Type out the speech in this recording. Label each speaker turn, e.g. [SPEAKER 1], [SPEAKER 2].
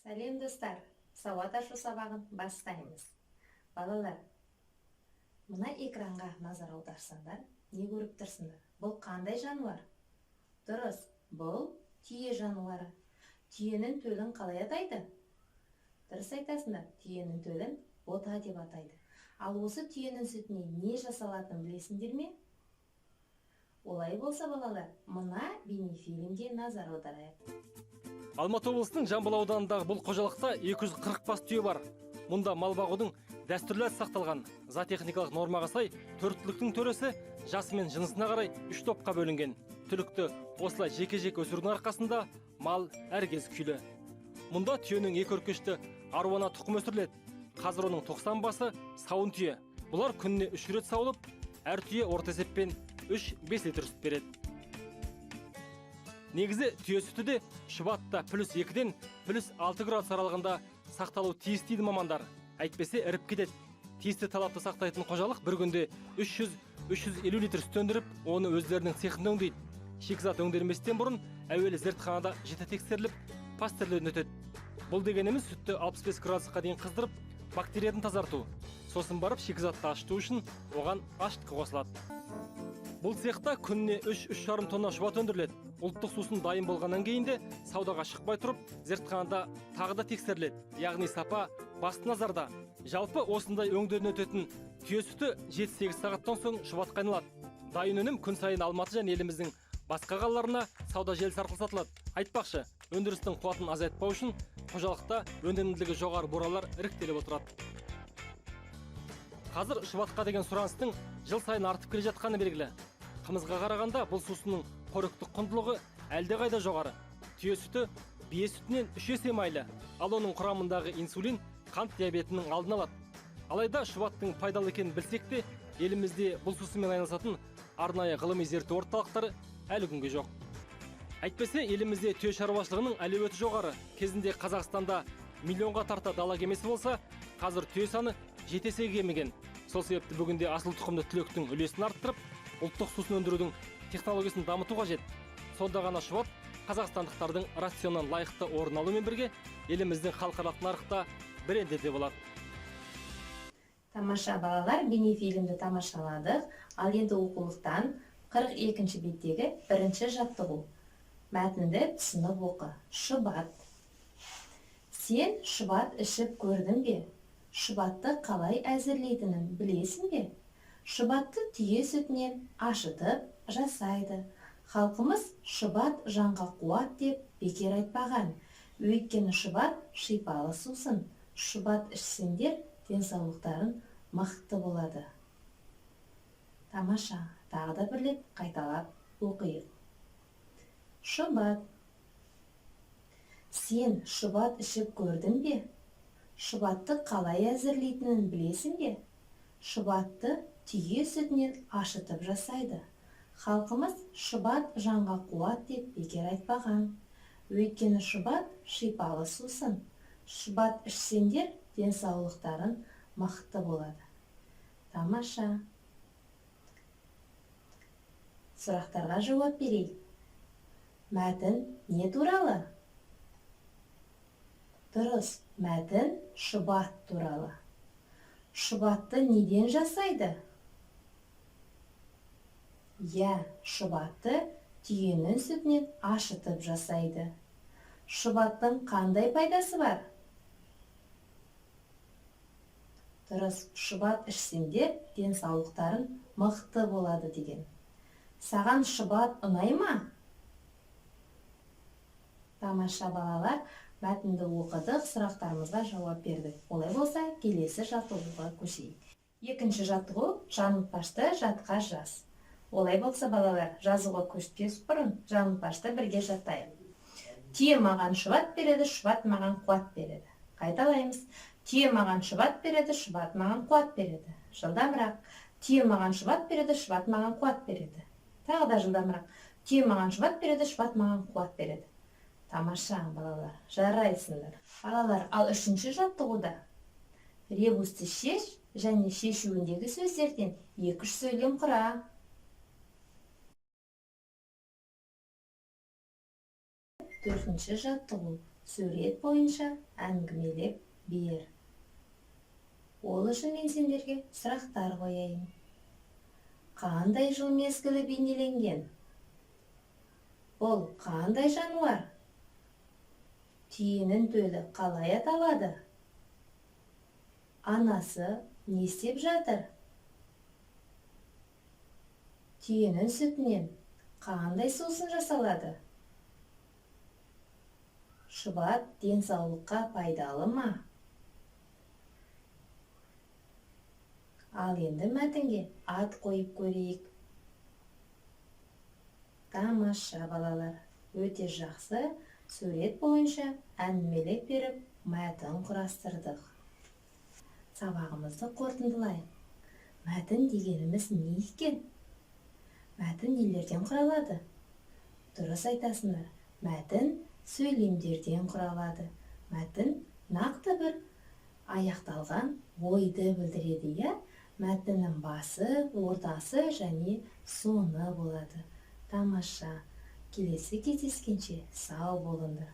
[SPEAKER 1] Сәлем достар, сауат ашу сабағын бастаймыз. Балалар, мына экранға назар аударсаңдар, не көріп тұрсыңдар? Бұл қандай жануар? Дұрыс, бұл түйе жануары. Түйенің төлін қалай атайды? Дұрыс айтасыңдар, түйенің төлін бота деп атайды. Ал осы түйенің сүтіне не жасалатынын білесіңдер ме? Олай болса балалар, мына бейнефильмге назар аударайық.
[SPEAKER 2] Алматы облысының Жамбыл ауданындағы бұл қожалықта 240 бас түйе бар. Мұнда мал бағудың дәстүрлі әдісі сақталған. Зоотехникалық нормаға сай, 4 түліктің төресі жасы мен жынысына қарай 3 топқа бөлінген. Түлікті осылай жеке-жеке өсірудің арқасында мал әркез күйлі. Мұнда түйенің екі өркешті аруана тұқым өсіріледі. Қазір оның 90 басы сауын түйе. Бұлар күніне 3 рет сауылып, әр түйе орта есеппен 3-5 литр сүт береді. Негізі түйе сүті де шұбатта +2-ден +6 градус аралығында сақталу тиіс дейді мамандар. Әйтпесе іріп кетеді. Тиісті талапты сақтайтын қожалық бір күнде 300-350 литр сүт өндіріп, оны өздерінің цехында өңдейді. Шикізат өңделместен бұрын әуелі зертханада жіті тексеріліп, пастерлеуден өтеді. Бұл дегеніміз сүтті 65 градусқа дейін қыздырып, бактериядан тазарту. Сосын барып шикізатты ашыту үшін оған ашытқы қосылады. Бұл цехта күніне 3-3,5 тонна шұбат өндіріледі. Ұлттық сусын дайын болғаннан кейін де саудаға шықпай тұрып, зертханада тағы да тексеріледі. Яғни сапа басты назарда. Жалпы осындай өңдеуден өтетін түйе сүті 7-8 сағаттан соң шұбатқа айналады. Дайын өнім күн сайын Алматы және еліміздің басқа қалаларына сауда желісі арқылы сатылады. Айтпақшы, өндірістің қуатын азайтпау үшін қожалықта өнімділігі жоғары буралар іріктеліп отырады. Қазір шұбатқа деген сұраныстың жыл сайын артып келе жатқаны белгілі. Қымызға қарағанда бұл сусынның қоректік құндылығы әлдеқайда жоғары. Түйе сүті бие сүтінен 3 есе майлы, ал оның құрамындағы инсулин қант диабетінің алдын алады. Алайда шұбаттың пайдалы екенін білсек те, елімізде бұл сусынмен айналысатын арнайы ғылыми зерттеу орталықтары әлі күнге жоқ. Әйтпесе, елімізде түйе шаруашылығының әлеуеті жоғары. Кезінде Қазақстанда миллионға тарта дала кемесі болса, қазір түйе саны 7 есеге кеміген. Сол себепті бүгінде асыл тұқымды түлектің үлесін арттырып, ұлттық сусын өндірудің технологиясын дамыту қажет. Сонда ғана шұбат қазақстандықтардың рационнан лайықты орын алумен бірге еліміздің халықаралық нарықта брендеде болады.
[SPEAKER 1] Тамаша балалар, бейнефильмді тамашаладық. Ал енді оқулықтан 42-ші беттегі бірінші жаттығу. Мәтінді түсініп оқы. Шұбат. Сен шұбат ішіп көрдің бе? Шұбатты қалай әзірлейтінін білесің бе? Шұбатты түйе сүтінен ашытып жасайды. Халқымыз шұбат жанға қуат деп бекер айтпаған. Өйткені шұбат шипалы сусын. Шұбат ішсеңдер денсаулықтарын мықты болады. Тамаша, тағы да бір рет қайталап оқиық. Шұбат. Сен шұбат ішіп көрдің бе? Шұбатты қалай әзірлейтінін білесің бе? Шұбатты түйе сүтінен ашытып жасайды. Халқымыз шұбат жанға қуат деп бекер айтпаған. Өйткені шұбат шипалы сусын. Шұбат ішсеңдер денсаулықтарын мықты болады. Тамаша. Сұрақтарға жауап берейік. Мәтін не туралы? Дұрыс, мәтін шұбат туралы. Шұбатты неден жасайды? Шұбатты түйенің сүтінен ашытып жасайды. Шұбаттың қандай пайдасы бар? Дұрыс, шұбат ішсеңдер денсаулықтарын мықты болады деген. Саған шұбат ұнай ма? Тамаша балалар, мәтінді оқыдық, сұрақтарымызға жауап бердік. Олай болса, келесі жаттығуға көшейік. Екінші жаттығу жаңылтпашты жатқа жаз. Олай болса балалар, жазуға көшпес бұрын жаңылтпашты бірге жаттайық. Түйе маған шұбат береді, шұбат маған қуат береді. Қайталаймыз. Түйе маған шұбат береді, шұбат маған қуат береді. Жылдамырақ. Түйе маған шұбат береді, шұбат маған қуат береді. Тағы да жылдамырақ. Түйе маған шұбат береді, шұбат маған қуат береді. Тамаша балалар, жарайсыңдар. Балалар, ал үшінші жаттығуда ребусты шеш және шешуіндегі сөздерден 2-3 сөйлем құра. Төртінші жаттығу сурет бойынша әңгімелеп бер. Ол үшін мен сендерге сұрақтар қояйын. Қандай жыл мезгілі бейнеленген? Бұл қандай жануар? Түйенің төлі қалай аталады? Анасы не істеп жатыр? Түйенің сүтінен қандай сусын жасалады? Шұбат денсаулыққа пайдалы ма? Ал енді мәтінге ат қойып көрейік. Тамаша балалар, өте жақсы сурет бойынша әңгімелеп беріп, мәтін құрастырдық. Сабағымызды қорытындылайық. Мәтін дегеніміз не екен? Мәтін нелерден құралады? Дұрыс айтасыңдар. Мәтін сөйлемдерден құралады. Мәтін нақты бір аяқталған ойды білдіреді, иә? Мәтіннің басы, ортасы және соңы болады. Тамаша. Келесі кездескенше сау болыңдар.